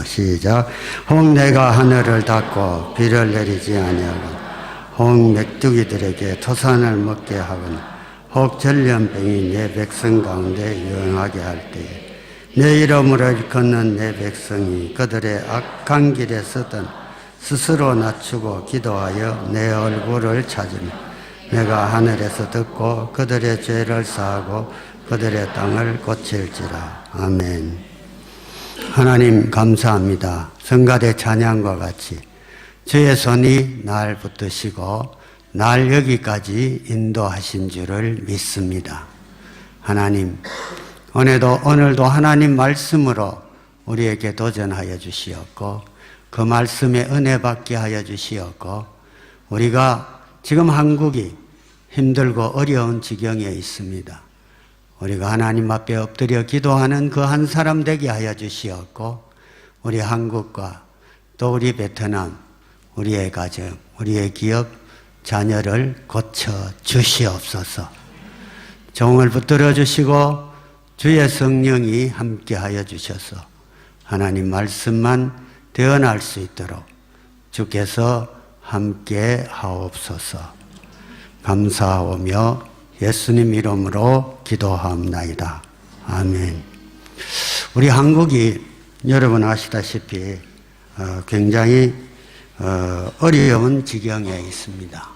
시작. 혹 내가 하늘을 닫고 비를 내리지 아니하고 혹 맥두기들에게 토산을 먹게 하거나 혹 전염병이 내 백성 가운데 유행하게 할 때에 내 이름으로 일컫는 내 백성이 그들의 악한 길에 서든 스스로 낮추고 기도하여 내 얼굴을 찾으며 내가 하늘에서 듣고 그들의 죄를 사하고 그들의 땅을 고칠지라. 아멘. 하나님 감사합니다. 성가대 찬양과 같이 주의 손이 날 붙드시고 날 여기까지 인도하신 줄을 믿습니다. 하나님, 오늘도 하나님 말씀으로 우리에게 도전하여 주시었고 그 말씀에 은혜 받게 하여 주시었고 우리가 지금 한국이 힘들고 어려운 지경에 있습니다. 우리가 하나님 앞에 엎드려 기도하는 그 한 사람 되게 하여 주시었고 우리 한국과 또 우리 베트남, 우리의 가정, 우리의 기업, 자녀를 고쳐 주시옵소서. 종을 붙들어 주시고 주의 성령이 함께 하여 주셔서 하나님 말씀만 대언할 수 있도록 주께서 함께 하옵소서. 감사하오며 예수님 이름으로 기도하옵나이다. 아멘. 우리 한국이 여러분 아시다시피 굉장히 어려운 지경에 있습니다.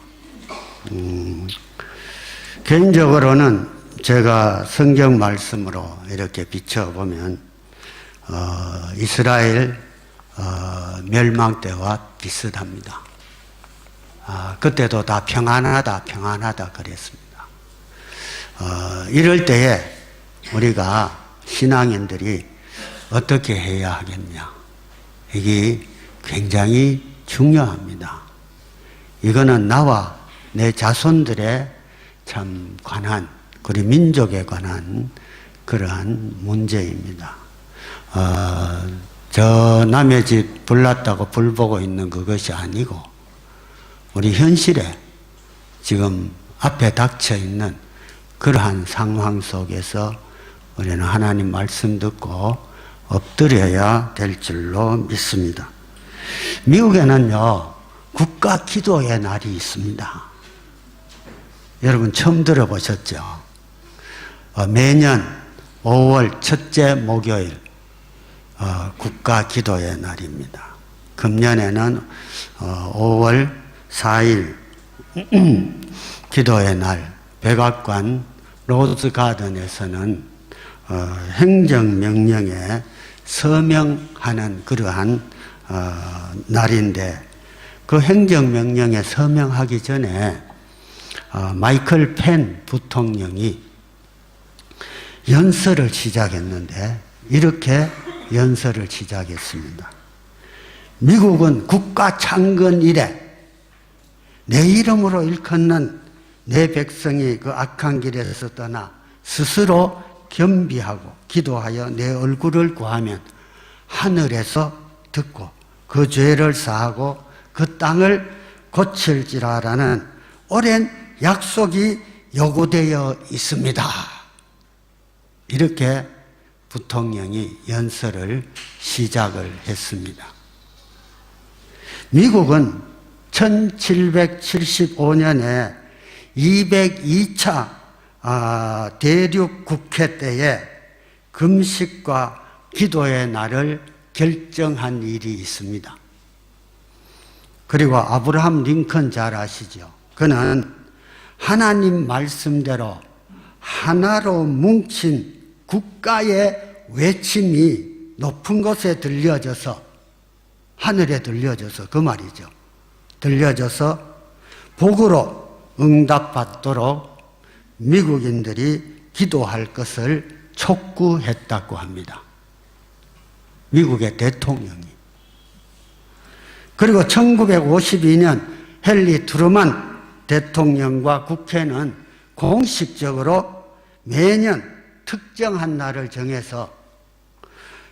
개인적으로는 제가 성경 말씀으로 이렇게 비춰보면 이스라엘 멸망 때와 비슷합니다. 그때도 다 평안하다 그랬습니다. 이럴 때에 우리가 신앙인들이 어떻게 해야 하겠냐. 이게 굉장히 중요합니다. 이거는 나와 내 자손들의 참 관한, 그리고 민족에 관한 그러한 문제입니다. 저 남의 집 불났다고 불 보고 있는 그것이 아니고 우리 현실에 지금 앞에 닥쳐 있는 그러한 상황 속에서 우리는 하나님 말씀 듣고 엎드려야 될 줄로 믿습니다. 미국에는요, 국가 기도의 날이 있습니다. 여러분 처음 들어보셨죠? 매년 5월 첫째 목요일 국가 기도의 날입니다. 금년에는 5월 4일 기도의 날 백악관 로즈가든에서는 행정명령에 서명하는 그러한 날인데 그 행정명령에 서명하기 전에 마이클 펜 부통령이 연설을 시작했는데 이렇게 연설을 시작했습니다. 미국은 국가 창건 이래 내 이름으로 일컫는 내 백성이 그 악한 길에서 떠나 스스로 겸비하고 기도하여 내 얼굴을 구하면 하늘에서 듣고 그 죄를 사하고 그 땅을 고칠지라라는 오랜 약속이 요구되어 있습니다. 이렇게 부통령이 연설을 시작을 했습니다. 미국은 1775년에 202차 대륙 국회 때에 금식과 기도의 날을 결정한 일이 있습니다. 그리고 아브라함 링컨 잘 아시죠? 그는 하나님 말씀대로 하나로 뭉친 국가의 외침이 높은 곳에 들려져서 하늘에 들려져서 그 말이죠. 들려져서 복으로 응답받도록 미국인들이 기도할 것을 촉구했다고 합니다. 미국의 대통령이. 그리고 1952년 헨리 트루만 대통령과 국회는 공식적으로 매년 특정한 날을 정해서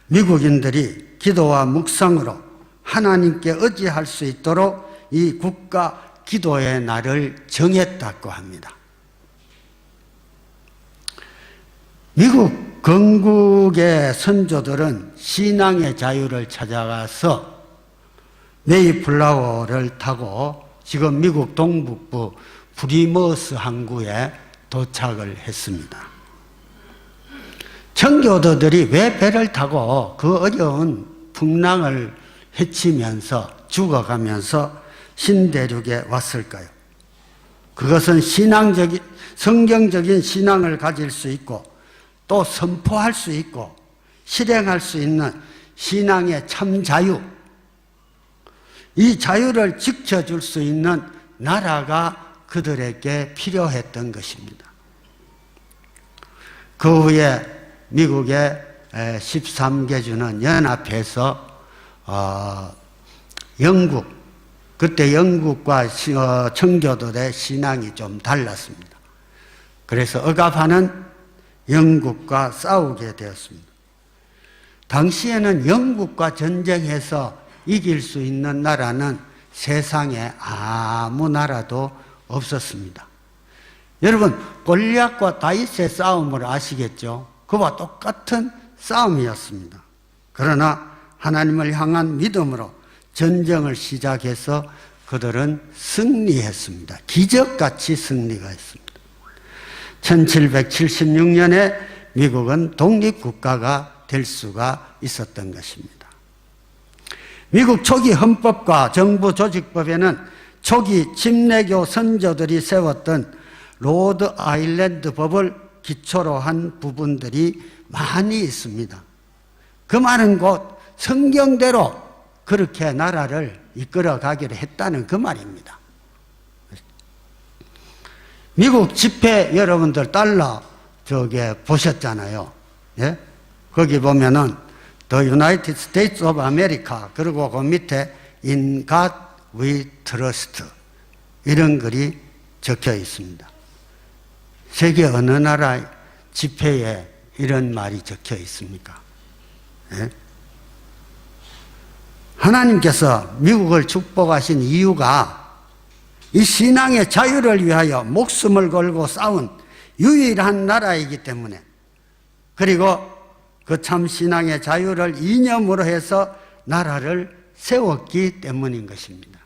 미국인들이 기도와 묵상으로 하나님께 의지할 수 있도록 이 국가 기도의 날을 정했다고 합니다. 미국 건국의 선조들은 신앙의 자유를 찾아가서 메이플라워를 타고 지금 미국 동북부 프리머스 항구에 도착을 했습니다. 청교도들이 왜 배를 타고 그 어려운 풍랑을 헤치면서 죽어가면서 신대륙에 왔을까요? 그것은 성경적인 신앙을 가질 수 있고 또 선포할 수 있고 실행할 수 있는 신앙의 참 자유, 이 자유를 지켜줄 수 있는 나라가 그들에게 필요했던 것입니다. 그 후에 미국의 13개주는 연합해서 그때 영국과 청교도의 신앙이 좀 달랐습니다. 그래서 억압하는 영국과 싸우게 되었습니다. 당시에는 영국과 전쟁해서 이길 수 있는 나라는 세상에 아무 나라도 없었습니다. 여러분, 골리앗과 다윗의 싸움을 아시겠죠? 그와 똑같은 싸움이었습니다. 그러나 하나님을 향한 믿음으로 전쟁을 시작해서 그들은 승리했습니다. 기적같이 승리가 했습니다. 1776년에 미국은 독립국가가 될 수가 있었던 것입니다. 미국 초기 헌법과 정부 조직법에는 초기 침례교 선조들이 세웠던 로드 아일랜드 법을 기초로 한 부분들이 많이 있습니다. 그 말은 곧 성경대로 그렇게 나라를 이끌어 가기로 했다는 그 말입니다. 미국 지폐 여러분들 달러 저게 보셨잖아요. 예? 거기 보면은 The United States of America 그리고 그 밑에 In God We Trust 이런 글이 적혀 있습니다. 세계 어느 나라 지폐에 이런 말이 적혀 있습니까? 예? 하나님께서 미국을 축복하신 이유가 이 신앙의 자유를 위하여 목숨을 걸고 싸운 유일한 나라이기 때문에, 그리고 그 참 신앙의 자유를 이념으로 해서 나라를 세웠기 때문인 것입니다.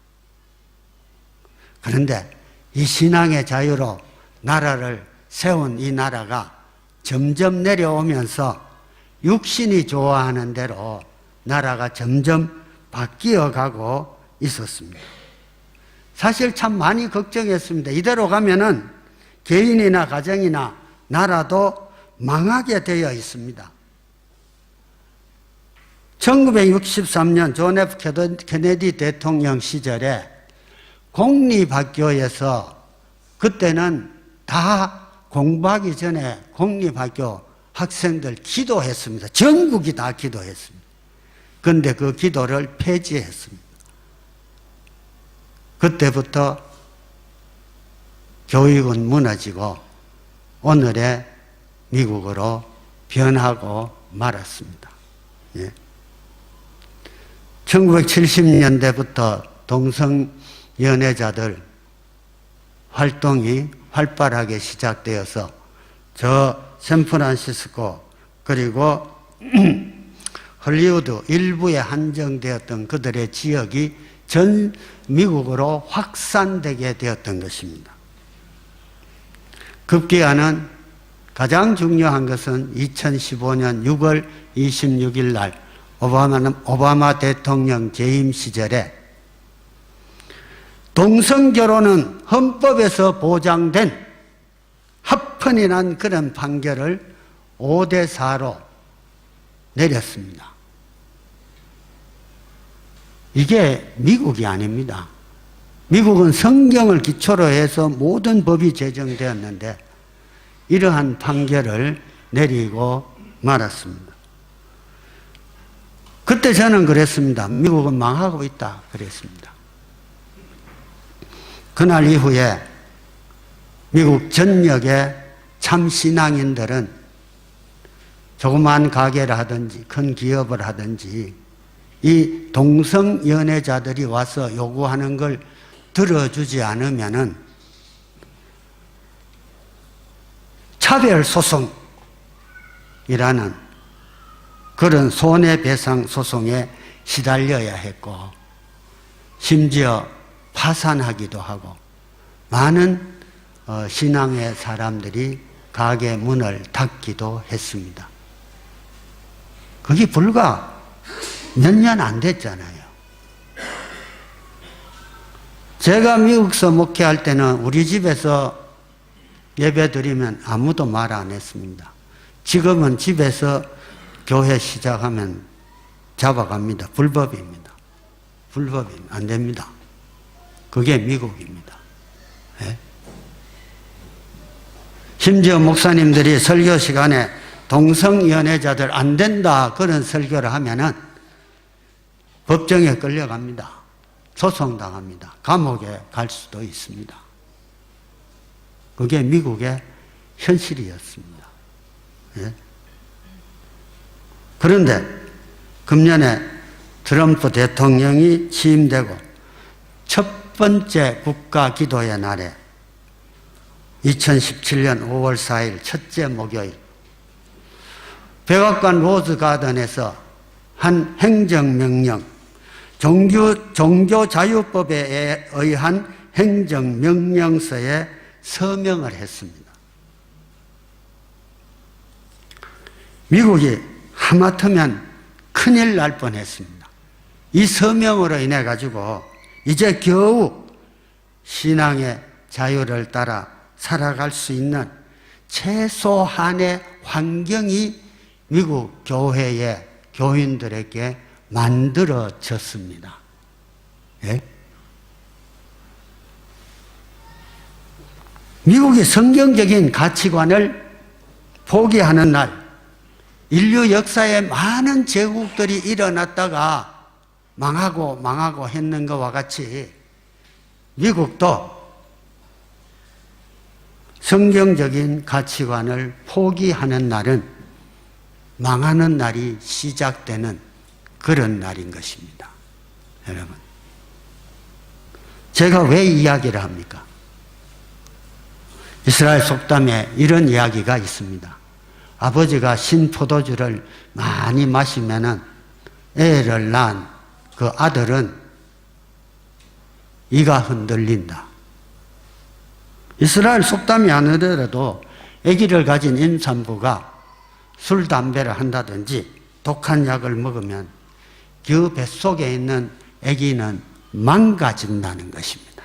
그런데 이 신앙의 자유로 나라를 세운 이 나라가 점점 내려오면서 육신이 좋아하는 대로 나라가 점점 바뀌어 가고 있었습니다. 사실 참 많이 걱정했습니다. 이대로 가면은 개인이나 가정이나 나라도 망하게 되어 있습니다. 1963년 존 F 케네디 대통령 시절에 공립학교에서, 그때는 다 공부하기 전에 공립학교 학생들 기도했습니다. 전국이 다 기도했습니다. 그런데 그 기도를 폐지했습니다. 그때부터 교육은 무너지고 오늘의 미국으로 변하고 말았습니다. 예. 1970년대부터 동성연애자들 활동이 활발하게 시작되어서 저 샌프란시스코 그리고 헐리우드 일부에 한정되었던 그들의 지역이 전 미국으로 확산되게 되었던 것입니다. 급기야는 가장 중요한 것은 2015년 6월 26일 날 오바마 대통령 재임 시절에 동성결혼은 헌법에서 보장된 합헌이 난 그런 판결을 5대4로 내렸습니다. 이게 미국이 아닙니다. 미국은 성경을 기초로 해서 모든 법이 제정되었는데 이러한 판결을 내리고 말았습니다. 그때 저는 그랬습니다. 미국은 망하고 있다 그랬습니다. 그날 이후에 미국 전역의 참 신앙인들은 조그만 가게를 하든지 큰 기업을 하든지 이 동성연애자들이 와서 요구하는 걸 들어주지 않으면은 차별소송, 그런 손해배상 소송에 시달려야 했고, 심지어 파산하기도 하고, 많은 신앙의 사람들이 가게 문을 닫기도 했습니다. 그게 불과 몇 년 안 됐잖아요. 제가 미국서 목회할 때는 우리 집에서 예배 드리면 아무도 말 안 했습니다. 지금은 집에서 교회 시작하면 잡아갑니다. 불법입니다. 불법입니다. 안 됩니다. 그게 미국입니다. 네? 심지어 목사님들이 설교 시간에 동성연애자들 안 된다 그런 설교를 하면은 법정에 끌려갑니다. 소송당합니다. 감옥에 갈 수도 있습니다. 그게 미국의 현실이었습니다. 예? 그런데 금년에 트럼프 대통령이 취임되고 첫 번째 국가 기도의 날에 2017년 5월 4일 첫째 목요일 백악관 로즈가든에서 한 행정명령, 종교자유법에 의한 행정명령서에 서명을 했습니다. 미국이 하마터면 큰일 날 뻔했습니다. 이 서명으로 인해 가지고 이제 겨우 신앙의 자유를 따라 살아갈 수 있는 최소한의 환경이 미국 교회의 교인들에게 만들어졌습니다. 예? 미국이 성경적인 가치관을 포기하는 날, 인류 역사에 많은 제국들이 일어났다가 망하고 했는 것과 같이 미국도 성경적인 가치관을 포기하는 날은 망하는 날이 시작되는 그런 날인 것입니다. 여러분, 제가 왜 이야기를 합니까? 이스라엘 속담에 이런 이야기가 있습니다. 아버지가 신포도주를 많이 마시면은 애를 낳은 그 아들은 이가 흔들린다. 이스라엘 속담이 아니더라도 아기를 가진 임산부가 술, 담배를 한다든지 독한 약을 먹으면 그 뱃속에 있는 아기는 망가진다는 것입니다.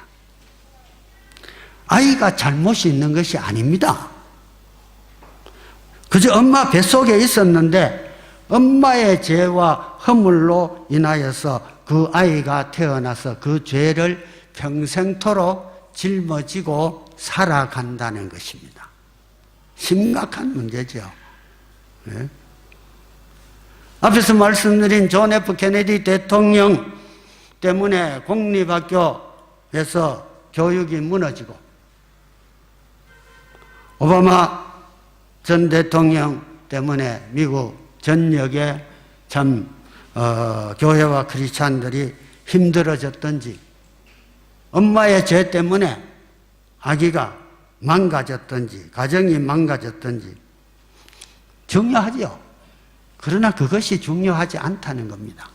아이가 잘못이 있는 것이 아닙니다. 그저 엄마 뱃속에 있었는데 엄마의 죄와 허물로 인하여서 그 아이가 태어나서 그 죄를 평생토록 짊어지고 살아간다는 것입니다. 심각한 문제죠. 네? 앞에서 말씀드린 존 F 케네디 대통령 때문에 공립학교에서 교육이 무너지고 오바마 전 대통령 때문에 미국 전역에 참 교회와 크리스찬들이 힘들어졌던지 엄마의 죄 때문에 아기가 망가졌던지 가정이 망가졌던지 중요하죠. 그러나 그것이 중요하지 않다는 겁니다.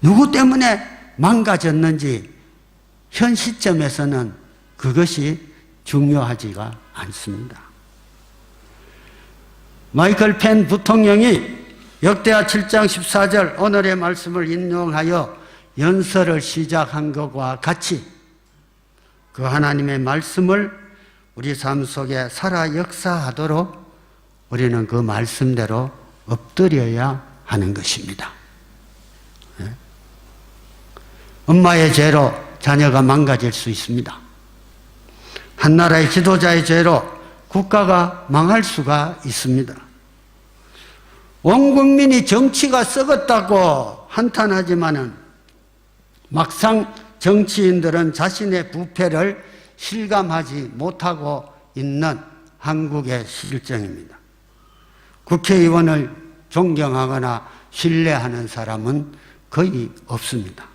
누구 때문에 망가졌는지 현 시점에서는 그것이 중요하지가 않습니다. 마이클 펜 부통령이 역대하 7장 14절 오늘의 말씀을 인용하여 연설을 시작한 것과 같이 그 하나님의 말씀을 우리 삶 속에 살아 역사하도록 우리는 그 말씀대로 엎드려야 하는 것입니다. 네? 엄마의 죄로 자녀가 망가질 수 있습니다. 한 나라의 지도자의 죄로 국가가 망할 수가 있습니다. 온 국민이 정치가 썩었다고 한탄하지만은 막상 정치인들은 자신의 부패를 실감하지 못하고 있는 한국의 실정입니다. 국회의원을 존경하거나 신뢰하는 사람은 거의 없습니다.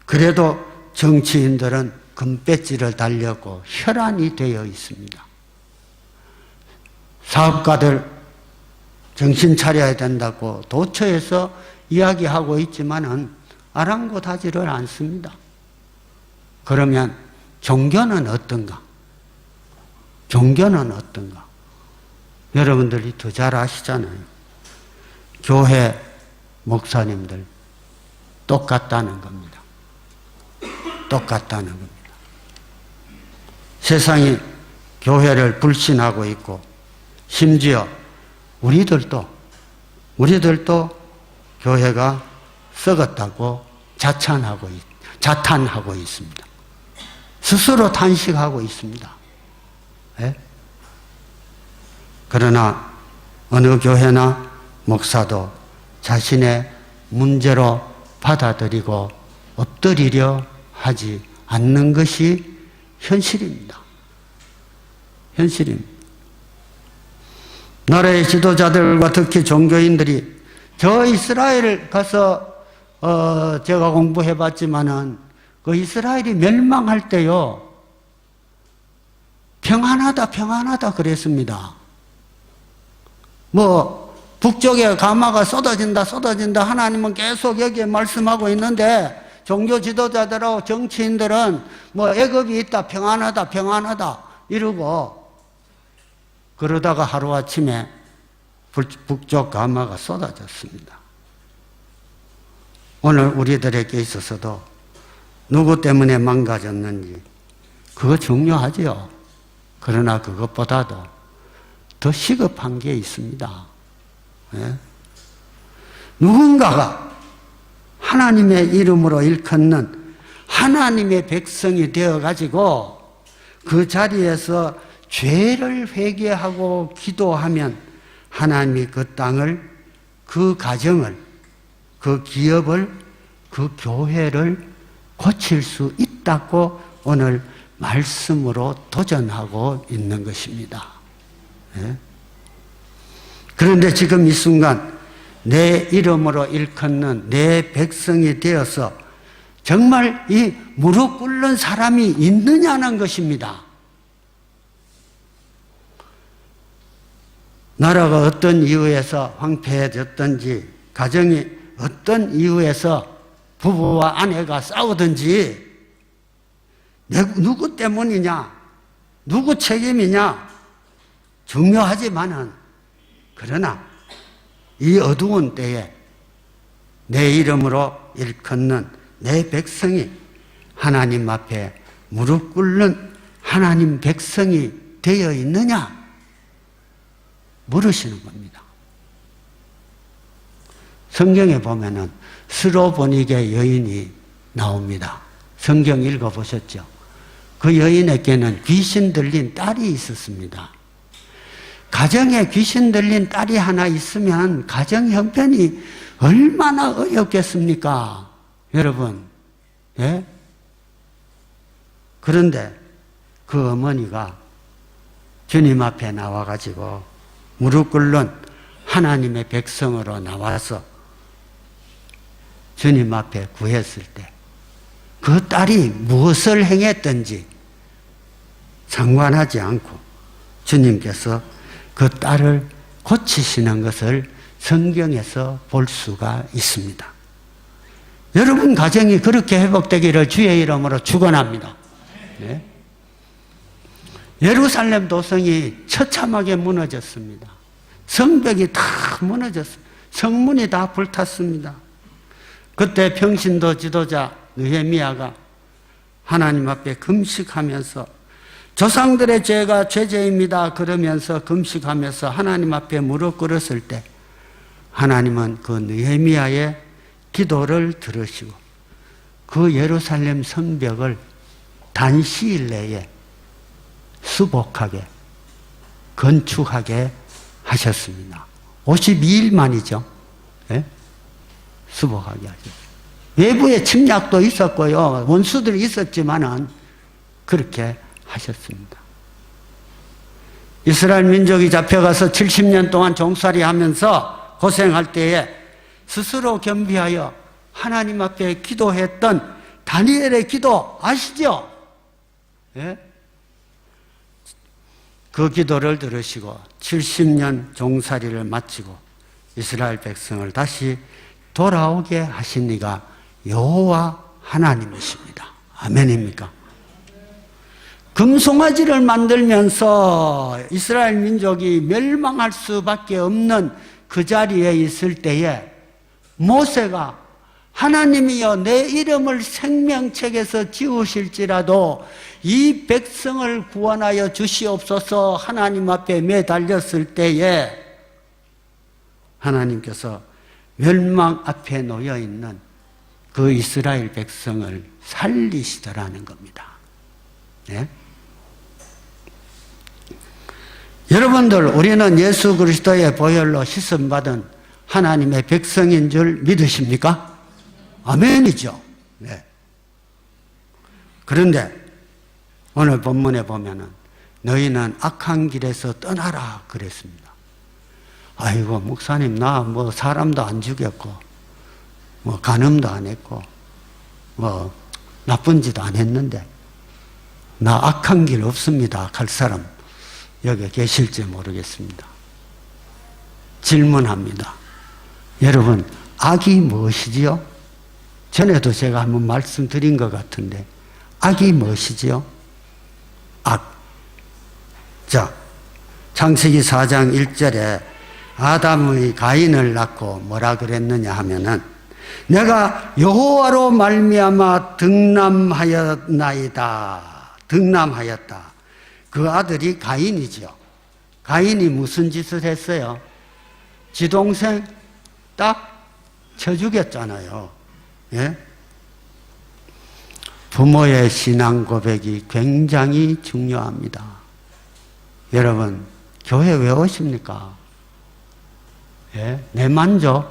그래도 정치인들은 금배지를 달렸고 혈안이 되어 있습니다. 사업가들 정신 차려야 된다고 도처에서 이야기하고 있지만은 아랑곳하지를 않습니다. 그러면 종교는 어떤가? 종교는 어떤가? 여러분들이 더 잘 아시잖아요. 교회 목사님들 똑같다는 겁니다. 똑같다는 겁니다. 세상이 교회를 불신하고 있고 심지어 우리들도 교회가 썩었다고 자탄하고 있습니다. 스스로 탄식하고 있습니다. 예? 그러나 어느 교회나 목사도 자신의 문제로 받아들이고 엎드리려 하지 않는 것이 현실입니다. 현실입니다. 나라의 지도자들과 특히 종교인들이 저 이스라엘 가서 제가 공부해 봤지만은 그 이스라엘이 멸망할 때요 평안하다 그랬습니다. 뭐 북쪽에 가마가 쏟아진다 하나님은 계속 여기에 말씀하고 있는데 종교 지도자들하고 정치인들은 뭐 애굽이 있다 평안하다 이러고 그러다가 하루아침에 북쪽 가마가 쏟아졌습니다. 오늘 우리들에게 있어서도 누구 때문에 망가졌는지 그거 중요하지요. 그러나 그것보다도 더 시급한 게 있습니다. 예? 누군가가 하나님의 이름으로 일컫는 하나님의 백성이 되어가지고 그 자리에서 죄를 회개하고 기도하면 하나님이 그 땅을, 그 가정을, 그 기업을, 그 교회를 고칠 수 있다고 오늘 말씀으로 도전하고 있는 것입니다. 예? 그런데 지금 이 순간 내 이름으로 일컫는 내 백성이 되어서 정말 이 무릎 꿇는 사람이 있느냐는 것입니다. 나라가 어떤 이유에서 황폐해졌든지 가정이 어떤 이유에서 부부와 아내가 싸우든지 누구 때문이냐 누구 책임이냐 중요하지만은 그러나 이 어두운 때에 내 이름으로 일컫는 내 백성이 하나님 앞에 무릎 꿇는 하나님 백성이 되어 있느냐 물으시는 겁니다. 성경에 보면은 스로보닉의 여인이 나옵니다. 성경 읽어보셨죠? 그 여인에게는 귀신 들린 딸이 있었습니다. 가정에 귀신 들린 딸이 하나 있으면 가정 형편이 얼마나 어렵겠습니까? 여러분, 예? 그런데 그 어머니가 주님 앞에 나와가지고 무릎 꿇는 하나님의 백성으로 나와서 주님 앞에 구했을 때 그 딸이 무엇을 행했든지 상관하지 않고 주님께서 그 딸을 고치시는 것을 성경에서 볼 수가 있습니다. 여러분 가정이 그렇게 회복되기를 주의 이름으로 축원합니다. 네? 예루살렘 도성이 처참하게 무너졌습니다. 성벽이 다 무너졌습니다. 성문이 다 불탔습니다. 그때 평신도 지도자 느헤미야가 하나님 앞에 금식하면서 조상들의 죄가 죄죄입니다 그러면서 금식하면서 하나님 앞에 무릎 꿇었을 때 하나님은 그 느헤미야의 기도를 들으시고 그 예루살렘 성벽을 단시일 내에 수복하게 건축하게 하셨습니다. 52일 만이죠. 예? 수복하게 하셨습니다. 외부의 침략도 있었고요. 원수들이 있었지만은 그렇게 하셨습니다. 이스라엘 민족이 잡혀가서 70년 동안 종살이 하면서 고생할 때에 스스로 겸비하여 하나님 앞에 기도했던 다니엘의 기도 아시죠? 예? 그 기도를 들으시고 70년 종살이를 마치고 이스라엘 백성을 다시 돌아오게 하신 이가 여호와 하나님이십니다. 아멘입니까? 금송아지를 만들면서 이스라엘 민족이 멸망할 수밖에 없는 그 자리에 있을 때에 모세가 하나님이여 내 이름을 생명책에서 지우실지라도 이 백성을 구원하여 주시옵소서 하나님 앞에 매달렸을 때에 하나님께서 멸망 앞에 놓여 있는 그 이스라엘 백성을 살리시더라는 겁니다. 네? 여러분들, 우리는 예수 그리스도의 보혈로 씻음받은 하나님의 백성인 줄 믿으십니까? 아멘이죠. 네. 그런데 오늘 본문에 보면은 너희는 악한 길에서 떠나라 그랬습니다. 아이고 목사님, 나 뭐 사람도 안 죽였고 뭐 간음도 안 했고 뭐 나쁜 짓 안 했는데 나 악한 길 없습니다 갈 사람 여기 계실지 모르겠습니다. 질문합니다. 여러분, 악이 무엇이지요? 전에도 제가 한번 말씀드린 것 같은데 악이 무엇이지요? 악. 자, 창세기 4장 1절에 아담의 가인을 낳고 뭐라 그랬느냐 하면은 내가 여호와로 말미암아 등남하였다. 그 아들이 가인이죠. 가인이 무슨 짓을 했어요? 지 동생 딱 쳐 죽였잖아요. 예? 부모의 신앙 고백이 굉장히 중요합니다. 여러분, 교회 왜 오십니까? 예? 내 만족?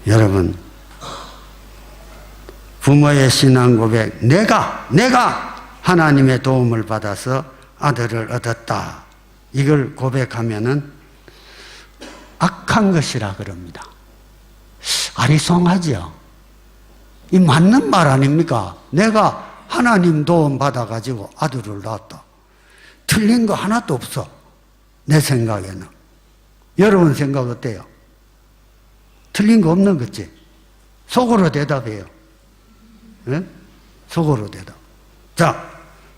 여러분, 부모의 신앙 고백, 내가 하나님의 도움을 받아서 아들을 얻었다. 이걸 고백하면은 악한 것이라 그럽니다. 아리송하죠? 이 맞는 말 아닙니까? 내가 하나님 도움 받아가지고 아들을 낳았다. 틀린 거 하나도 없어. 내 생각에는. 여러분 생각 어때요? 틀린 거 없는 거지? 속으로 대답해요. 네? 속으로 대답. 자,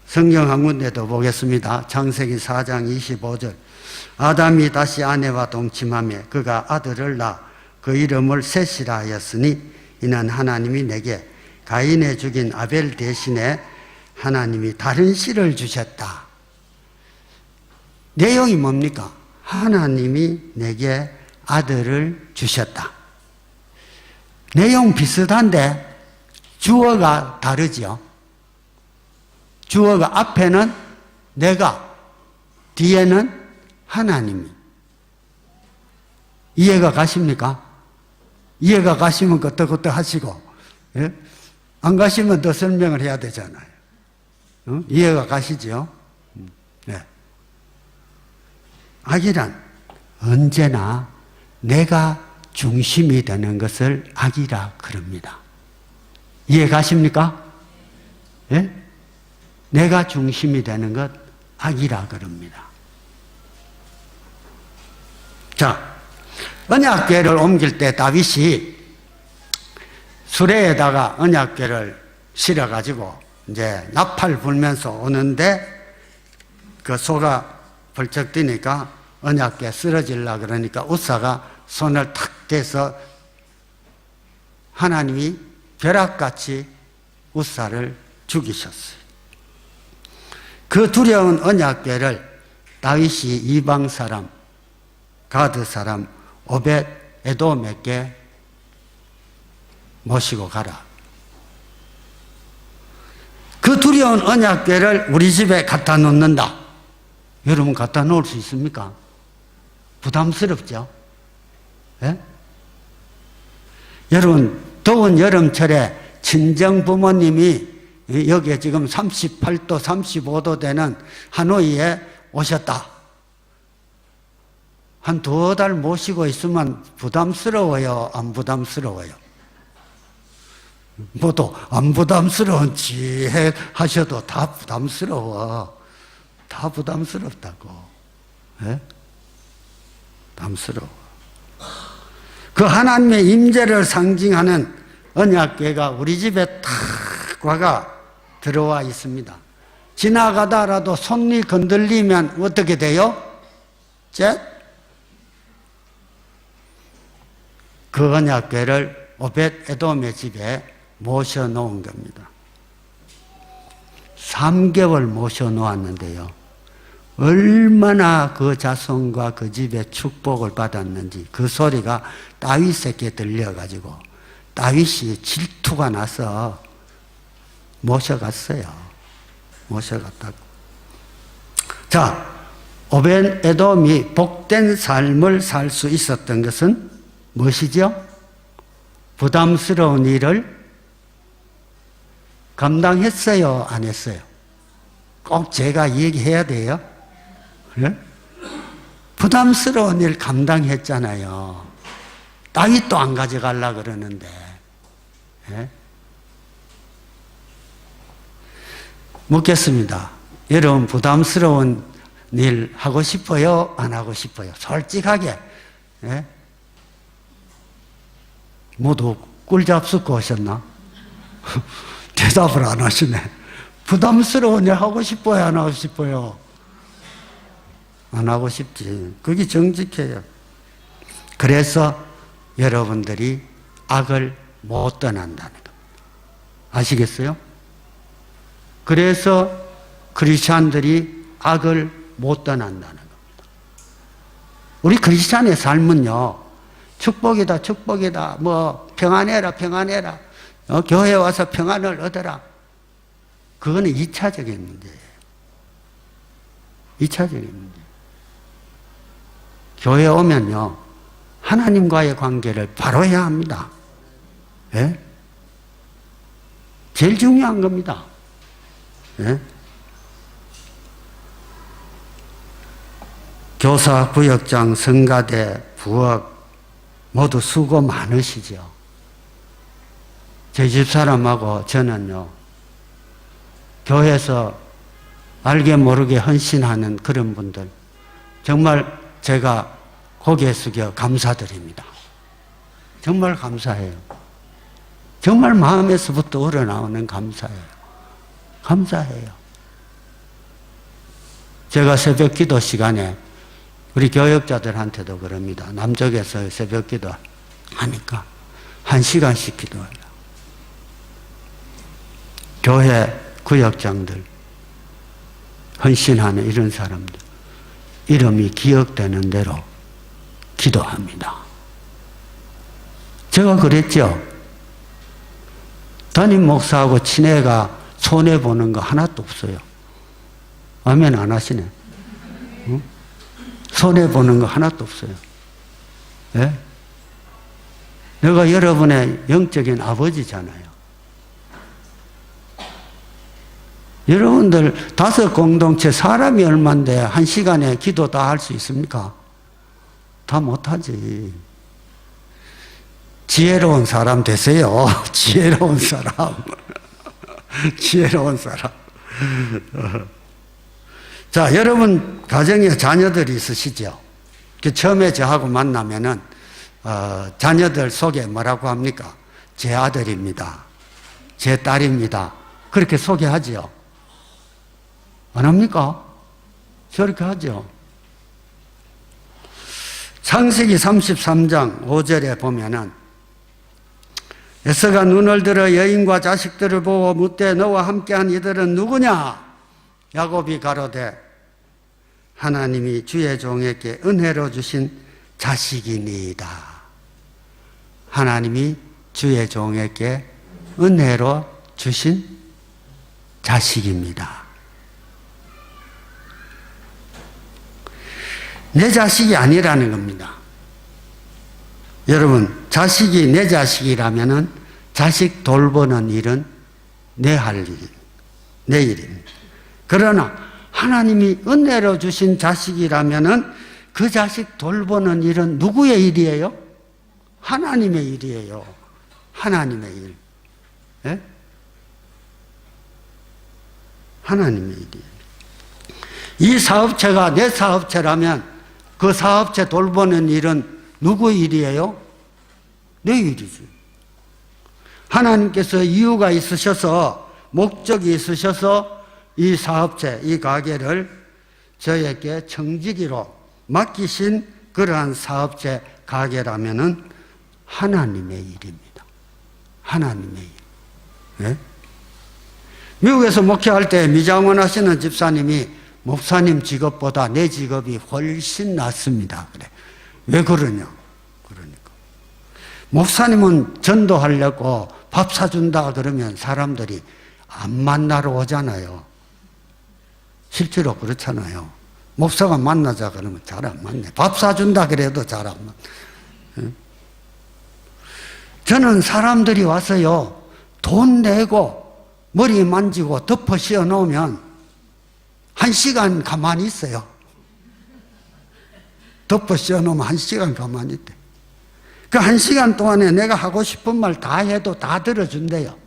성경 한 군데 더 보겠습니다. 창세기 4장 25절. 아담이 다시 아내와 동침하며 그가 아들을 낳아 그 이름을 셋이라 하였으니 이는 하나님이 내게 가인에 죽인 아벨 대신에 하나님이 다른 씨를 주셨다. 내용이 뭡니까? 하나님이 내게 아들을 주셨다. 내용 비슷한데 주어가 다르죠. 주어가 앞에는 내가, 뒤에는 하나님이. 이해가 가십니까? 이해가 가시면 끄떡끄떡 하시고, 예? 안 가시면 더 설명을 해야 되잖아요. 이해가 가시죠? 네. 악이란 언제나 내가 중심이 되는 것을 악이라 그럽니다. 이해 가십니까? 예? 내가 중심이 되는 것 악이라 그럽니다. 자, 언약궤를 옮길 때 다윗이 수레에다가 언약궤를 실어가지고 이제 나팔 불면서 오는데 그 소가 벌쩍 뛰니까 언약궤 쓰러질라 그러니까 우사가 손을 탁 대서 하나님이 벼락같이 우사를 죽이셨어요. 그 두려운 언약궤를 다윗이 이방 사람, 가드 사람 오벳 에돔에게 모시고 가라. 그 두려운 언약궤를 우리 집에 갖다 놓는다. 여러분 갖다 놓을 수 있습니까? 부담스럽죠? 예? 여러분 더운 여름철에 친정 부모님이 여기에 지금 38도, 35도 되는 하노이에 오셨다. 한 2달 모시고 있으면 부담스러워요? 안 부담스러워요? 뭐도 안 부담스러운 지혜 하셔도 다 부담스러워. 다 부담스럽다고. 예? 부담스러워. 그 하나님의 임재를 상징하는 언약궤가 우리 집에 탁 와가 들어와 있습니다. 지나가다라도 손이 건들리면 어떻게 돼요? 그 언약궤를 오벳 에돔의 집에 모셔놓은 겁니다. 3개월 모셔놓았는데요. 얼마나 그 자손과 그 집에 축복을 받았는지 그 소리가 다윗에게 들려가지고 다윗이 질투가 나서 모셔갔어요. 모셔갔다고. 자, 오벳 에돔이 복된 삶을 살 수 있었던 것은 무엇이죠? 부담스러운 일을 감당했어요? 안 했어요? 꼭 제가 얘기해야 돼요? 네? 부담스러운 일 감당했잖아요. 다윗도 안 가져가려고 그러는데. 네? 묻겠습니다. 여러분 부담스러운 일 하고 싶어요? 안 하고 싶어요? 솔직하게. 네? 모두 꿀 잡수고 오셨나? 대답을 안 하시네. 부담스러운 일 하고 싶어요? 안 하고 싶어요? 안 하고 싶지. 그게 정직해요. 그래서 여러분들이 악을 못 떠난다는 겁니다. 아시겠어요? 그래서 크리스찬들이 악을 못 떠난다는 겁니다. 우리 크리스찬의 삶은요, 축복이다, 축복이다, 뭐, 평안해라, 평안해라, 교회 와서 평안을 얻어라. 그거는 2차적인 문제예요. 2차적인 문제. 교회 오면요, 하나님과의 관계를 바로 해야 합니다. 예? 제일 중요한 겁니다. 예? 교사, 구역장, 성가대, 부엌 모두 수고 많으시죠. 제 집사람하고 저는요, 교회에서 알게 모르게 헌신하는 그런 분들 정말 제가 고개 숙여 감사드립니다. 정말 감사해요. 정말 마음에서부터 우러나오는 감사예요. 감사해요. 제가 새벽 기도 시간에 우리 교역자들한테도 그럽니다. 남쪽에서 새벽 기도 하니까 1시간씩 기도해요. 교회 구역장들, 헌신하는 이런 사람들 이름이 기억되는 대로 기도합니다. 제가 그랬죠. 담임 목사하고 친애가 손해보는 거 하나도 없어요. 아멘 안 하시네. 응? 손해보는 거 하나도 없어요. 예? 내가 여러분의 영적인 아버지잖아요. 여러분들 5 공동체 사람이 얼만데 1시간에 기도 다 할 수 있습니까? 다 못하지. 지혜로운 사람 되세요. 지혜로운 사람. 지혜로운 사람. 자, 여러분 가정에 자녀들이 있으시죠? 처음에 저하고 만나면은 자녀들 소개 뭐라고 합니까? 제 아들입니다. 제 딸입니다. 그렇게 소개하지요. 안 합니까? 저렇게 하죠. 창세기 33장 5절에 보면은 에서가 눈을 들어 여인과 자식들을 보고 묻되 너와 함께한 이들은 누구냐? 야곱이 가로되 하나님이 주의 종에게 은혜로 주신 자식이니이다. 하나님이 주의 종에게 은혜로 주신 자식입니다. 내 자식이 아니라는 겁니다. 여러분, 자식이 내 자식이라면은 자식 돌보는 일은 내 할 일, 내 일입니다. 그러나 하나님이 은혜로 주신 자식이라면은 그 자식 돌보는 일은 누구의 일이에요? 하나님의 일이에요. 하나님의 일. 예? 하나님의 일이에요. 이 사업체가 내 사업체라면 그 사업체 돌보는 일은 누구의 일이에요? 내 일이지. 하나님께서 이유가 있으셔서, 목적이 있으셔서 이 사업체, 이 가게를 저에게 청지기로 맡기신 그러한 사업체 가게라면은 하나님의 일입니다. 하나님의 일. 네? 미국에서 목회할 때 미장원 하시는 집사님이 목사님 직업보다 내 직업이 훨씬 낫습니다. 그래. 왜 그러냐? 그러니까. 목사님은 전도하려고 밥 사준다 그러면 사람들이 안 만나러 오잖아요. 실제로 그렇잖아요. 목사가 만나자 그러면 잘 안 만나요. 밥 사준다 그래도 잘 안 만나요. 저는 사람들이 와서요, 돈 내고 머리 만지고 덮어 씌워 놓으면 1시간 가만히 있어요. 덮어 씌워 놓으면 1시간 가만히 있대. 그 1시간 동안에 내가 하고 싶은 말 다 해도 다 들어준대요.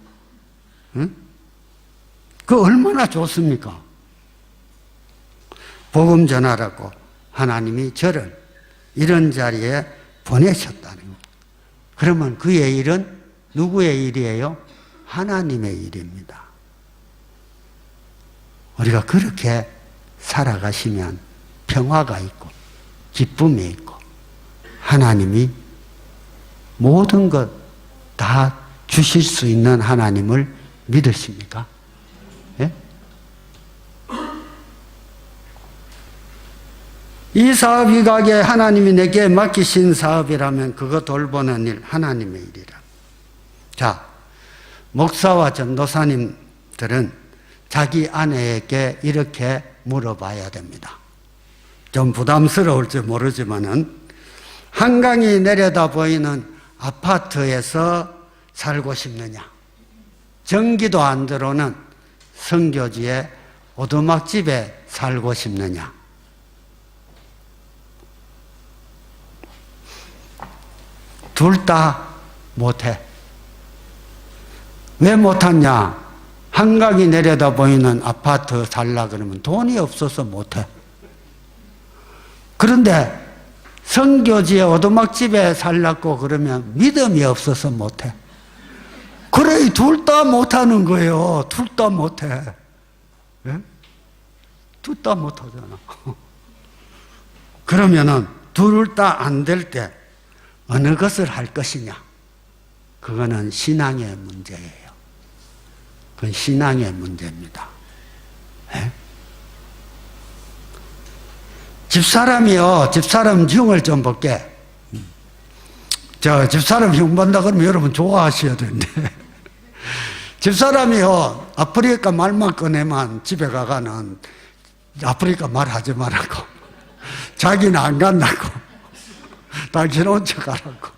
응? 그 얼마나 좋습니까? 복음 전하라고 하나님이 저를 이런 자리에 보내셨다는 거예요. 그러면 그의 일은 누구의 일이에요? 하나님의 일입니다. 우리가 그렇게 살아가시면 평화가 있고 기쁨이 있고 하나님이 모든 것 다 주실 수 있는 하나님을 믿으십니까? 예? 이 사업이 가게 하나님이 내게 맡기신 사업이라면 그거 돌보는 일 하나님의 일이라. 자, 목사와 전도사님들은 자기 아내에게 이렇게 물어봐야 됩니다. 좀 부담스러울지 모르지만은 한강이 내려다 보이는 아파트에서 살고 싶느냐? 전기도 안 들어오는 성교지의 오두막집에 살고 싶느냐? 둘 다 못해. 왜 못하냐? 한강이 내려다 보이는 아파트 살라 그러면 돈이 없어서 못해. 그런데 성교지의 오두막집에 살라고 그러면 믿음이 없어서 못해. 그래, 둘 다 못하는 거예요. 둘 다 못해. 예? 둘 다 못하잖아. 그러면은 둘 다 안 될 때 어느 것을 할 것이냐? 그거는 신앙의 문제예요. 그건 신앙의 문제입니다. 예? 집사람이요, 집사람 흉을 좀 볼게. 집사람 흉 본다 그러면 여러분 좋아하셔야 되는데. 집사람이요, 아프리카 말만 꺼내면 집에 가가는 아프리카 말 하지 말라고. 자기는 안 간다고. 당신 혼자 가라고.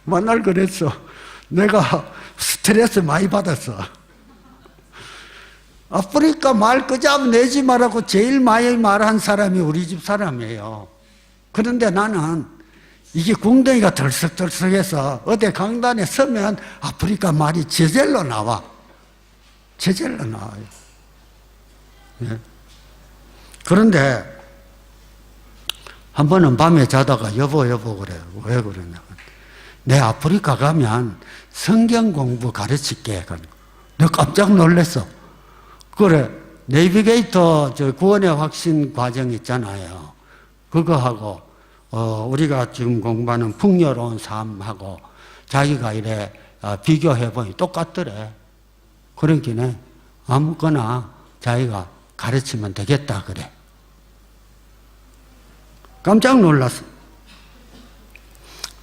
맨날 그랬어. 내가 스트레스 많이 받았어. 아프리카 말 그자면 내지 말라고 제일 많이 말한 사람이 우리 집 사람이에요. 그런데 나는 이게 궁덩이가 덜썩덜썩해서 어디 강단에 서면 아프리카 말이 제절로 나와. 제절로 나와요. 네. 그런데 한 번은 밤에 자다가 여보 그래요. 왜 그러냐. 내 아프리카 가면 성경 공부 가르칠게. 내가 깜짝 놀랐어. 그래, 내비게이터 구원의 확신 과정 있잖아요. 그거 하고, 우리가 지금 공부하는 풍요로운 삶하고 자기가 이래 비교해보니 똑같더래. 그러니까 아무거나 자기가 가르치면 되겠다 그래. 깜짝 놀랐어.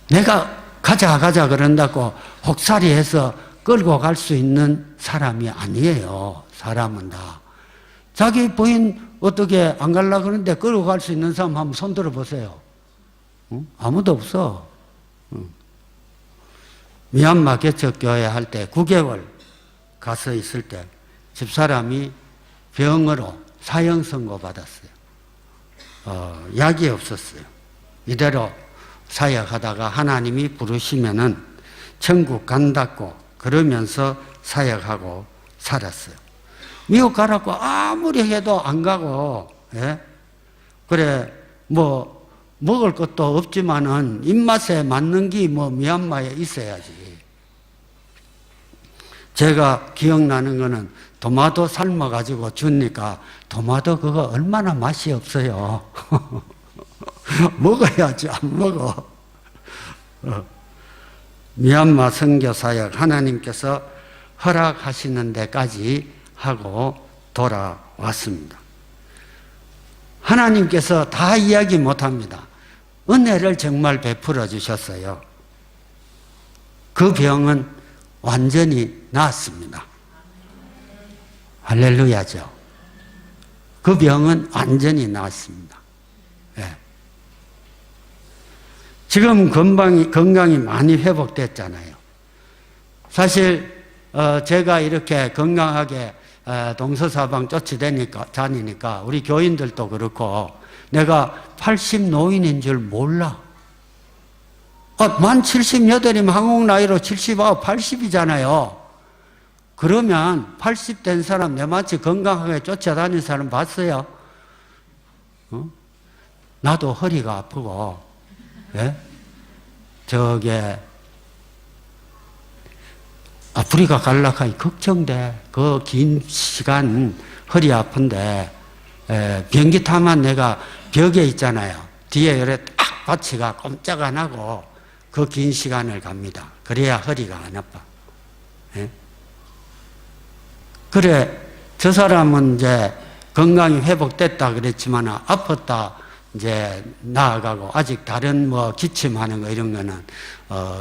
내가 가자 그런다고 혹사리해서 끌고 갈 수 있는 사람이 아니에요. 사람은 다. 자기 부인 어떻게 안 가려고 그러는데 끌고 갈 수 있는 사람 한번 손 들어보세요. 응? 아무도 없어. 응. 미얀마 개척교회 할 때 9개월 가서 있을 때 집사람이 병으로 사형 선고 받았어요. 약이 없었어요. 이대로 사역하다가 하나님이 부르시면은 천국 간다고 그러면서 사역하고 살았어요. 미국 가라고 아무리 해도 안 가고, 예? 그래, 뭐, 먹을 것도 없지만은 입맛에 맞는 게 뭐 미얀마에 있어야지. 제가 기억나는 거는 토마토 삶아가지고 주니까 토마토 그거 얼마나 맛이 없어요. 먹어야지, 안 먹어. 미얀마 선교사역 하나님께서 허락하시는 데까지 하고 돌아왔습니다. 하나님께서 다 이야기 못합니다. 은혜를 정말 베풀어 주셨어요. 그 병은 완전히 나았습니다. 할렐루야죠. 그 병은 완전히 나았습니다. 예. 지금 건강이 많이 회복됐잖아요. 사실 제가 이렇게 건강하게 동서사방 다니니까 우리 교인들도 그렇고 내가 80 노인인 줄 몰라. 만 78이면 한국 나이로 79, 80이잖아요. 그러면 80 된 사람 내마치 건강하게 쫓아다니는 사람 봤어요? 나도 허리가 아프고, 예? 아프리카 갈라카니 걱정돼. 그 긴 시간 허리 아픈데, 비행기 타면 내가 벽에 있잖아요. 뒤에 이렇게 딱 받치가 꼼짝 안 하고 그 긴 시간을 갑니다. 그래야 허리가 안 아파. 예? 그래, 저 사람은 이제 건강이 회복됐다 그랬지만 아팠다 이제 나아가고 아직 다른 뭐 기침하는 거 이런 거는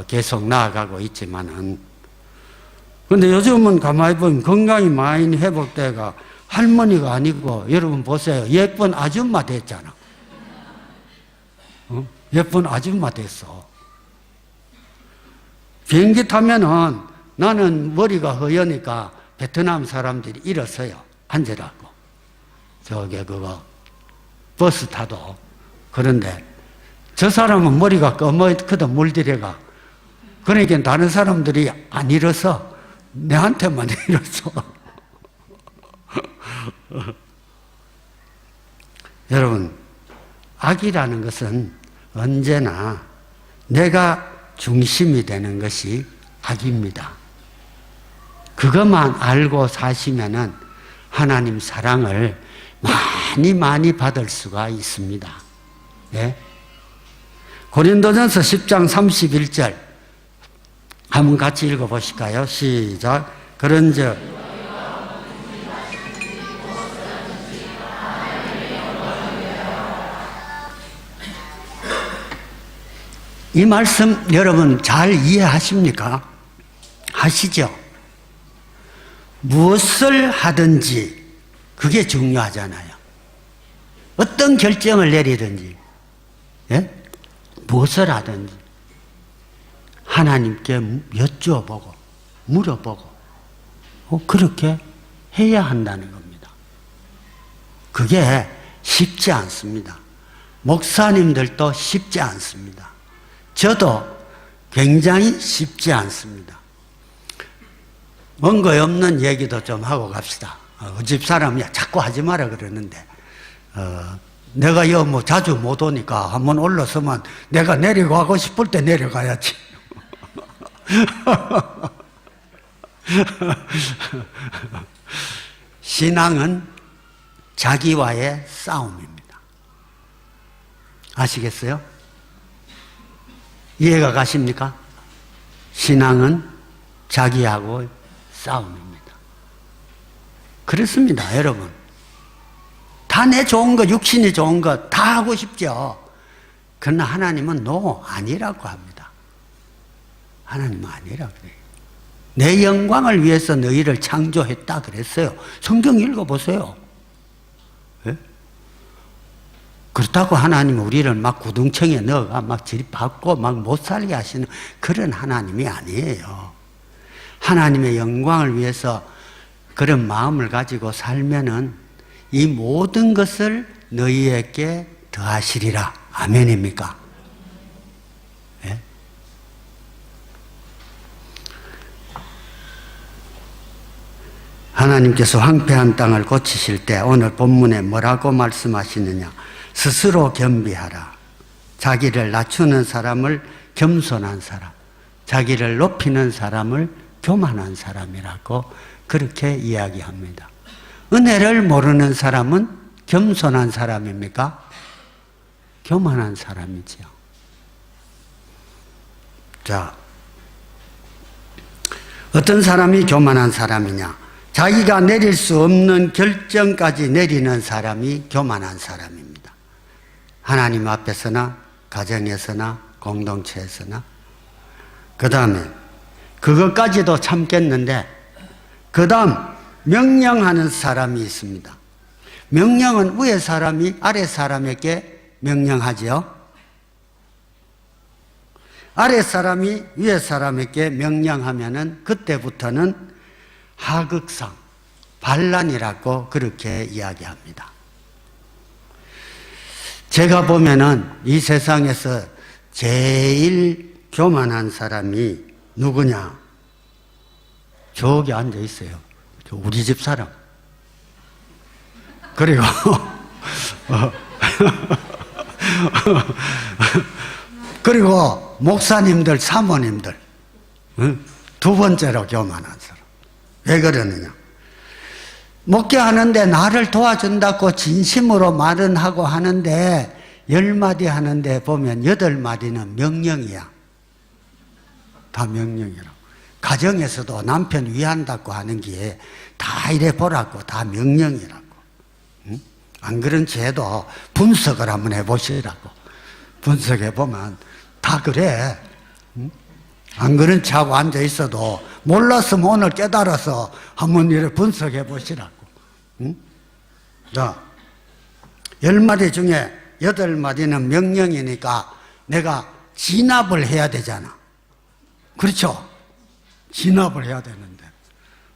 계속 나아가고 있지만은 근데 요즘은 가만히 보면 건강이 많이 회복돼가 할머니가 아니고 여러분 보세요. 예쁜 아줌마 됐잖아. 예쁜 아줌마 됐어. 비행기 타면은 나는 머리가 허여니까 베트남 사람들이 일어서요. 앉으라고. 버스 타도. 그런데 저 사람은 머리가 검어거든 물들여가. 그러니까 다른 사람들이 안 일어서 내한테만 일어서. 여러분, 악이라는 것은 언제나 내가 중심이 되는 것이 악입니다. 그것만 알고 사시면은 하나님 사랑을 많이 받을 수가 있습니다. 예? 고린도전서 10장 31절 한번 같이 읽어보실까요? 시작. 그런즉 이 말씀 여러분 잘 이해하십니까? 하시죠? 무엇을 하든지 그게 중요하잖아요. 어떤 결정을 내리든지, 예? 무엇을 하든지 하나님께 여쭤보고 물어보고 그렇게 해야 한다는 겁니다. 그게 쉽지 않습니다. 목사님들도 쉽지 않습니다. 저도 굉장히 쉽지 않습니다. 뭔가 없는 얘기도 좀 하고 갑시다. 집 사람이 자꾸 하지 마라 그러는데 내가 뭐 자주 못 오니까 한번 올라서면 내가 내리고 하고 싶을 때 내려가야지. 신앙은 자기와의 싸움입니다. 아시겠어요? 이해가 가십니까? 신앙은 자기하고 싸움입니다. 그렇습니다, 여러분. 다 내 좋은 거, 육신이 좋은 거 다 하고 싶죠. 그러나 하나님은 아니라고 합니다. 하나님은 아니라 그래요. 내 영광을 위해서 너희를 창조했다 그랬어요. 성경 읽어보세요. 네? 그렇다고 하나님은 우리를 막 구둥청에 넣어가 막 질입받고 막 못 살게 하시는 그런 하나님이 아니에요. 하나님의 영광을 위해서 그런 마음을 가지고 살면은 이 모든 것을 너희에게 더하시리라. 아멘입니까? 네? 하나님께서 황폐한 땅을 고치실 때 오늘 본문에 뭐라고 말씀하시느냐? 스스로 겸비하라. 자기를 낮추는 사람을 겸손한 사람, 자기를 높이는 사람을 교만한 사람이라고 그렇게 이야기합니다. 은혜를 모르는 사람은 겸손한 사람입니까? 교만한 사람이지요. 자, 어떤 사람이 교만한 사람이냐? 자기가 내릴 수 없는 결정까지 내리는 사람이 교만한 사람입니다. 하나님 앞에서나 가정에서나 공동체에서나. 그 다음에 그것까지도 참겠는데 그 다음 명령하는 사람이 있습니다. 명령은 위에 사람이 아래 사람에게 명령하죠. 아래 사람이 위에 사람에게 명령하면은 그때부터는 하극상, 반란이라고 그렇게 이야기합니다. 제가 보면은 이 세상에서 제일 교만한 사람이 누구냐? 저기 앉아 있어요. 우리 집 사람. 그리고 그리고 목사님들, 사모님들. 두 번째로 교만한 사람. 왜 그러느냐? 목회하는데 나를 도와준다고 진심으로 말은 하고 하는데 10마디 하는데 보면 8마디는 명령이야. 다 명령이라고. 가정에서도 남편 위한다고 하는 게 다 이래 보라고, 다 명령이라고. 응? 안 그런 죄도 분석을 한번 해보시라고. 분석해보면 다 그래. 응? 안 그런 차고 앉아 있어도 몰랐으면 오늘 깨달아서 한번 이렇게 분석해 보시라고. 응? 자, 10마디 중에 8마디는 명령이니까 내가 진압을 해야 되잖아. 그렇죠? 진압을 해야 되는데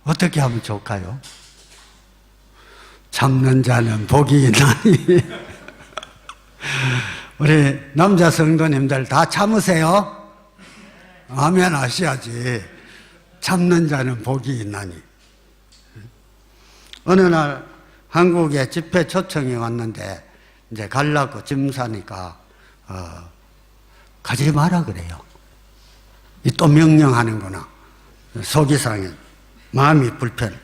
어떻게 하면 좋을까요? 참는 자는 복이 있나니. 우리 남자 성도님들 다 참으세요. 아멘 하셔야지. 참는 자는 복이 있나니. 어느 날 한국에 집회 초청이 왔는데 이제 가려고 짐 사니까 가지 마라 그래요. 이 또 명령하는구나. 속이 상해. 마음이 불편.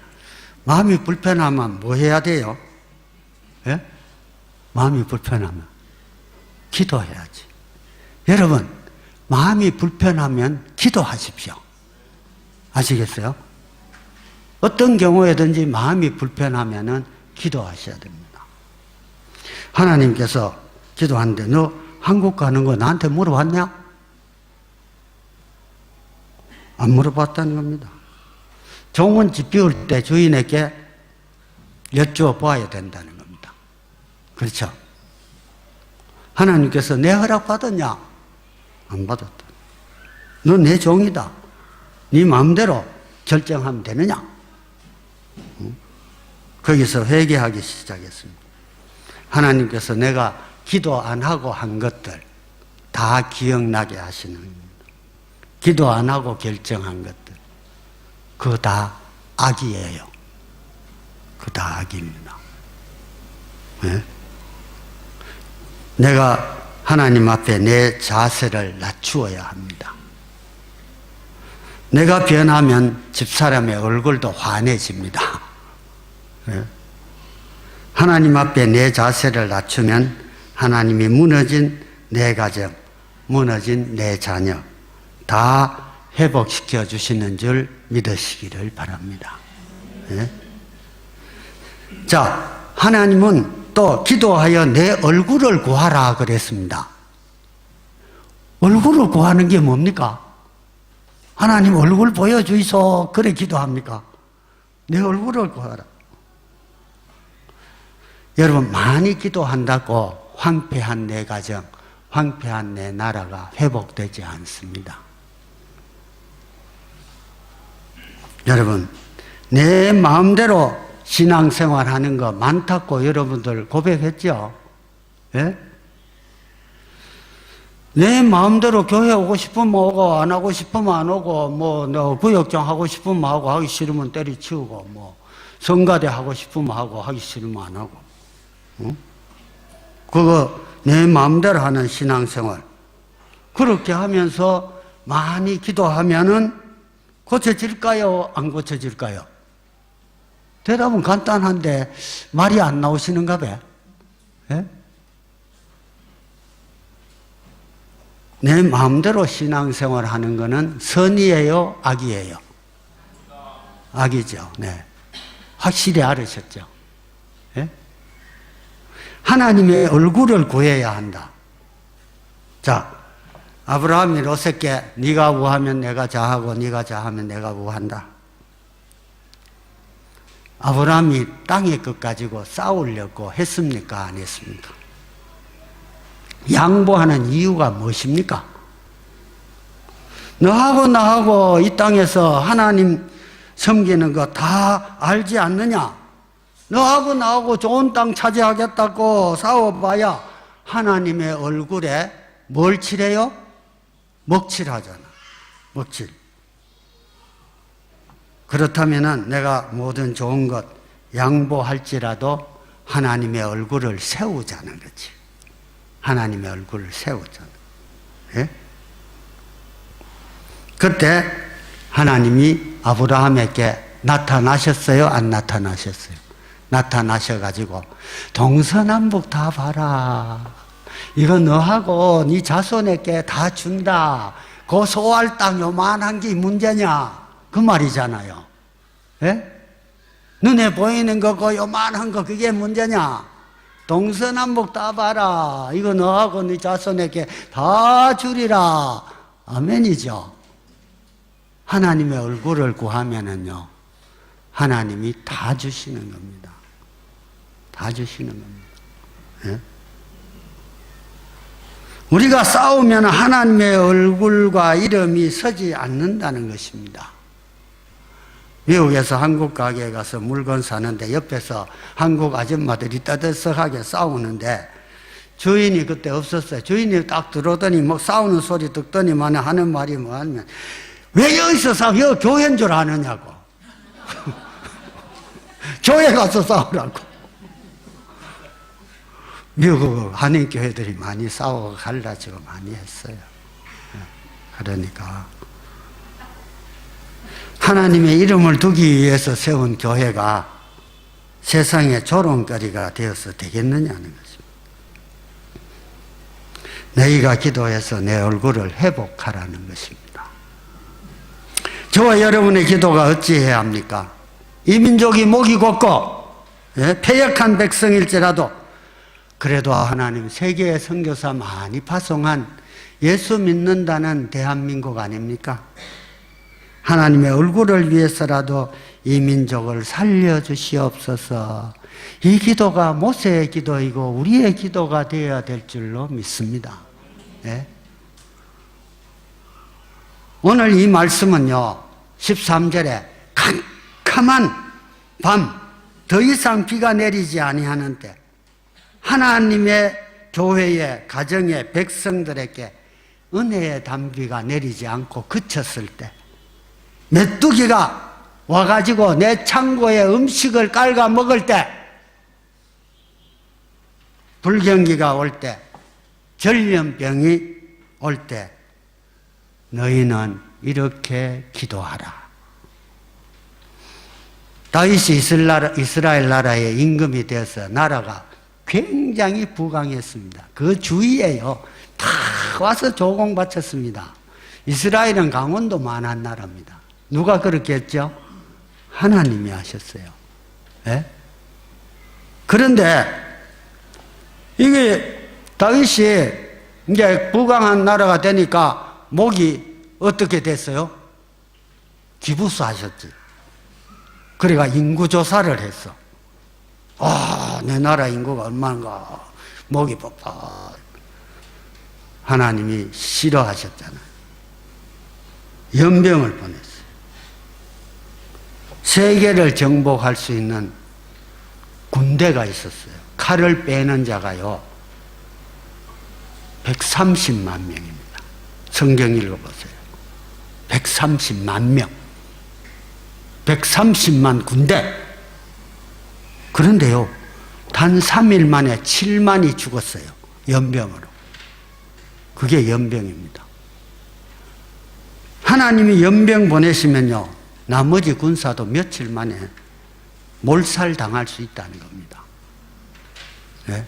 마음이 불편하면 뭐 해야 돼요? 예? 마음이 불편하면 기도해야지. 여러분, 마음이 불편하면 기도하십시오. 아시겠어요? 어떤 경우에든지 마음이 불편하면은 기도하셔야 됩니다. 하나님께서 기도하는데 너 한국 가는 거 나한테 물어봤냐? 안 물어봤다는 겁니다. 좋은 집 비울 때 주인에게 여쭈어 보아야 된다는 겁니다. 그렇죠? 하나님께서 내 허락 받았냐? 안 받았다. 너 내 종이다. 네 마음대로 결정하면 되느냐? 거기서 회개하기 시작했습니다. 하나님께서 내가 기도 안 하고 한 것들 다 기억나게 하시는 겁니다. 기도 안 하고 결정한 것들 그거 다 악이에요. 그거 다 악입니다. 네? 내가 하나님 앞에 내 자세를 낮추어야 합니다. 내가 변하면 집사람의 얼굴도 환해집니다. 네? 하나님 앞에 내 자세를 낮추면 하나님이 무너진 내 가정, 무너진 내 자녀 다 회복시켜 주시는 줄 믿으시기를 바랍니다. 네? 자, 하나님은 또 기도하여 내 얼굴을 구하라 그랬습니다. 얼굴을 구하는 게 뭡니까? 하나님 얼굴 보여주이소 그래 기도합니까? 내 얼굴을 구하라. 여러분, 많이 기도한다고 황폐한 내 가정, 황폐한 내 나라가 회복되지 않습니다. 여러분, 내 마음대로 신앙생활 하는 거 많다고 여러분들 고백했죠? 예? 내 마음대로 교회 오고 싶으면 오고, 안 하고 싶으면 안 오고, 뭐, 너 구역장 하고 싶으면 하고, 하기 싫으면 때리치우고, 뭐, 성가대 하고 싶으면 하고 하기 싫으면 안 하고. 그거 내 마음대로 하는 신앙생활. 그렇게 하면서 많이 기도하면은 고쳐질까요? 안 고쳐질까요? 대답은 간단한데 말이 안 나오시는가 봐. 예? 내 마음대로 신앙생활 하는 거는 선이에요? 악이에요? 악이죠. 네. 확실히 알으셨죠? 예? 하나님의 얼굴을 구해야 한다. 자, 아브라함이 롯에게 네가 우하면 내가 자하고 네가 자하면 내가 우한다. 아브라함이 땅의 것 가지고 싸우려고 했습니까? 안 했습니까? 양보하는 이유가 무엇입니까? 너하고 나하고 이 땅에서 하나님 섬기는 거 다 알지 않느냐? 너하고 나하고 좋은 땅 차지하겠다고 싸워봐야 하나님의 얼굴에 뭘 칠해요? 먹칠하잖아. 먹칠. 그렇다면 내가 모든 좋은 것 양보할지라도 하나님의 얼굴을 세우자는 거지. 하나님의 얼굴을 세우잖아. 예? 그때 하나님이 아브라함에게 나타나셨어요? 안 나타나셨어요? 나타나셔가지고 동서남북 다 봐라. 이거 너하고 네 자손에게 다 준다. 그 소할 땅 요만한 게 문제냐? 그 말이잖아요. 예? 눈에 보이는 거, 그 요만한 거 그게 문제냐? 동서남북 다 봐라. 이거 너하고 네 자손에게 다 주리라. 아멘이죠. 하나님의 얼굴을 구하면은요, 하나님이 다 주시는 겁니다. 다 주시는 겁니다. 예? 우리가 싸우면 하나님의 얼굴과 이름이 서지 않는다는 것입니다. 미국에서 한국 가게에 가서 물건 사는데 옆에서 한국 아줌마들이 떠들썩하게 싸우는데 주인이 그때 없었어요. 주인이 딱 들어오더니 뭐 싸우는 소리 듣더니만 하는 말이 뭐냐면 왜 여기서 싸워? 여기 교회인 줄 아느냐고. 교회 가서 싸우라고. 미국 한인교회들이 많이 싸우고 갈라지고 많이 했어요. 그러니까 하나님의 이름을 두기 위해서 세운 교회가 세상의 조롱거리가 되어서 되겠느냐는 것입니다. 너희가 기도해서 내 얼굴을 회복하라는 것입니다. 저와 여러분의 기도가 어찌해야 합니까? 이 민족이 목이 곧고 패역한 백성일지라도 그래도 하나님 세계의 선교사 많이 파송한 예수 믿는다는 대한민국 아닙니까? 하나님의 얼굴을 위해서라도 이 민족을 살려주시옵소서. 이 기도가 모세의 기도이고 우리의 기도가 되어야 될 줄로 믿습니다. 네? 오늘 이 말씀은요, 13절에 캄캄한 밤, 더 이상 비가 내리지 아니하는 때 하나님의 교회의 가정의 백성들에게 은혜의 단비가 내리지 않고 그쳤을 때 메뚜기가 와가지고 내 창고에 음식을 깔아 먹을 때 불경기가 올 때 전염병이 올 때 너희는 이렇게 기도하라. 다윗이 이스라엘 나라의 임금이 되어서 나라가 굉장히 부강했습니다. 그 주위에요 다 와서 조공 바쳤습니다. 이스라엘은 강원도 만한 나라입니다. 누가 그렇게 했죠? 하나님이 하셨어요. 네? 그런데 이게 다윗이 이제 부강한 나라가 되니까 목이 어떻게 됐어요? 기부스 하셨지. 그러니까 인구조사를 했어. 내 나라 인구가 얼마인가. 목이 뻣뻣. 하나님이 싫어하셨잖아요. 연병을 보냈어요. 세계를 정복할 수 있는 군대가 있었어요. 칼을 빼는 자가요 130만 명입니다. 성경 읽어보세요. 130만 명. 130만 군대. 그런데요, 단 3일 만에 7만이 죽었어요. 연병으로. 그게 연병입니다. 하나님이 연병 보내시면요, 나머지 군사도 며칠 만에 몰살당할 수 있다는 겁니다. 네?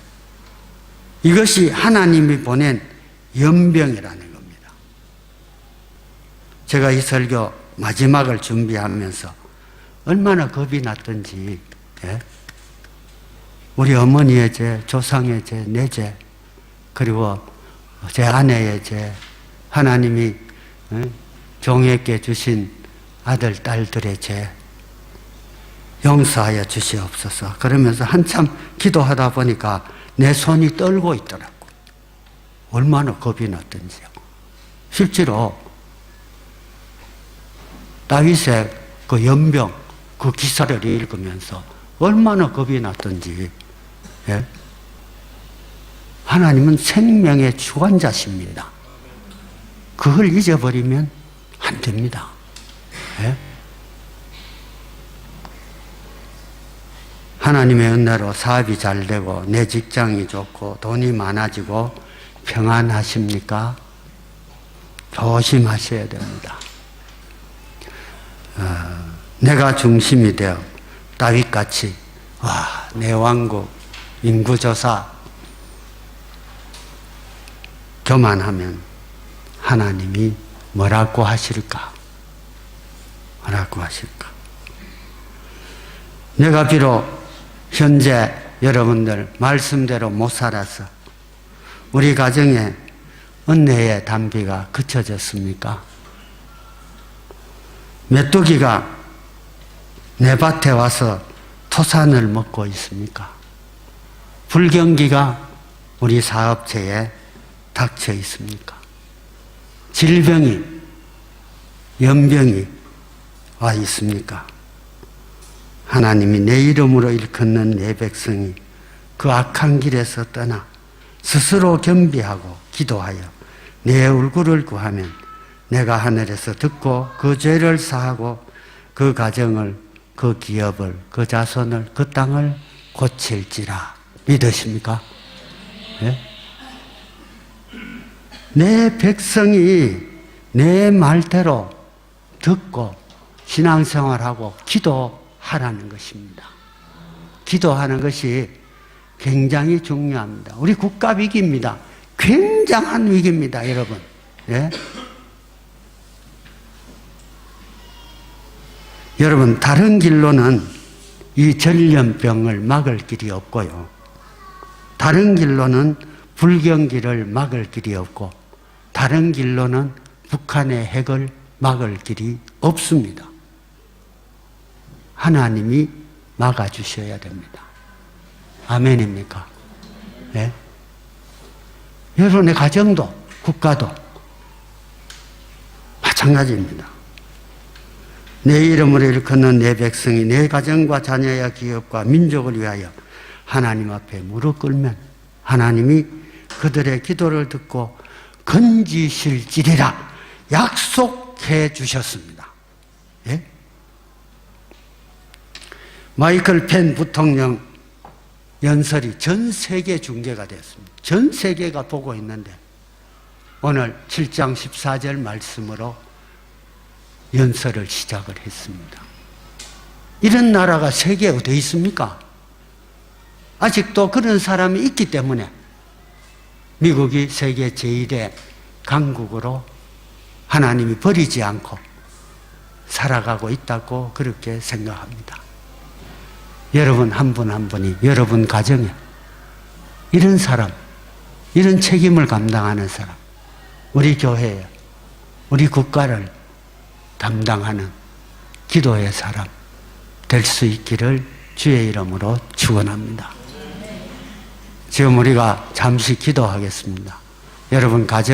이것이 하나님이 보낸 연병이라는 겁니다. 제가 이 설교 마지막을 준비하면서 얼마나 겁이 났던지, 예? 우리 어머니의 죄, 조상의 죄, 내 죄, 그리고 제 아내의 죄, 하나님이 종에게 주신 아들, 딸들의 죄 용서하여 주시옵소서. 그러면서 한참 기도하다 보니까 내 손이 떨고 있더라고. 얼마나 겁이 났던지요. 실제로 다윗의 그 연병, 그 기사를 읽으면서 얼마나 겁이 났던지. 예? 하나님은 생명의 주관자십니다. 그걸 잊어버리면 안 됩니다. 예? 하나님의 은혜로 사업이 잘 되고 내 직장이 좋고 돈이 많아지고 평안하십니까? 조심하셔야 됩니다. 내가 중심이 되어 다윗같이 내 왕국 인구조사 교만하면 하나님이 뭐라고 하실까? 뭐라고 하실까? 내가 비록 현재 여러분들 말씀대로 못 살아서 우리 가정에 은혜의 단비가 그쳐졌습니까? 메뚜기가 내 밭에 와서 토산을 먹고 있습니까? 불경기가 우리 사업체에 닥쳐 있습니까? 질병이, 연병이 와 있습니까? 하나님이 내 이름으로 일컫는 내 백성이 그 악한 길에서 떠나 스스로 겸비하고 기도하여 내 얼굴을 구하면 내가 하늘에서 듣고 그 죄를 사하고 그 가정을, 그 기업을, 그 자손을, 그 땅을 고칠지라. 믿으십니까? 네? 내 백성이 내 말대로 듣고 신앙생활하고 기도하라는 것입니다. 기도하는 것이 굉장히 중요합니다. 우리 국가 위기입니다. 굉장한 위기입니다, 여러분. 예? 여러분, 다른 길로는 이 전염병을 막을 길이 없고요. 다른 길로는 불경기를 막을 길이 없고, 다른 길로는 북한의 핵을 막을 길이 없습니다. 하나님이 막아주셔야 됩니다. 아멘입니까? 네? 여러분의 가정도, 국가도 마찬가지입니다. 내 이름으로 일컫는 내 백성이 내 가정과 자녀와 기업과 민족을 위하여 하나님 앞에 무릎 꿇으면 하나님이 그들의 기도를 듣고 건지실지리라 약속해 주셨습니다. 예? 마이클 펜 부통령 연설이 전 세계 중계가 되었습니다. 전 세계가 보고 있는데 오늘 7장 14절 말씀으로 연설을 시작을 했습니다. 이런 나라가 세계에 어디 있습니까? 아직도 그런 사람이 있기 때문에 미국이 세계 제1의 강국으로 하나님이 버리지 않고 살아가고 있다고 그렇게 생각합니다. 여러분 한 분 한 분이 여러분 가정에 이런 사람, 이런 책임을 감당하는 사람, 우리 교회에, 우리 국가를 담당하는 기도의 사람 될 수 있기를 주의 이름으로 축원합니다. 지금 우리가 잠시 기도하겠습니다. 여러분 가정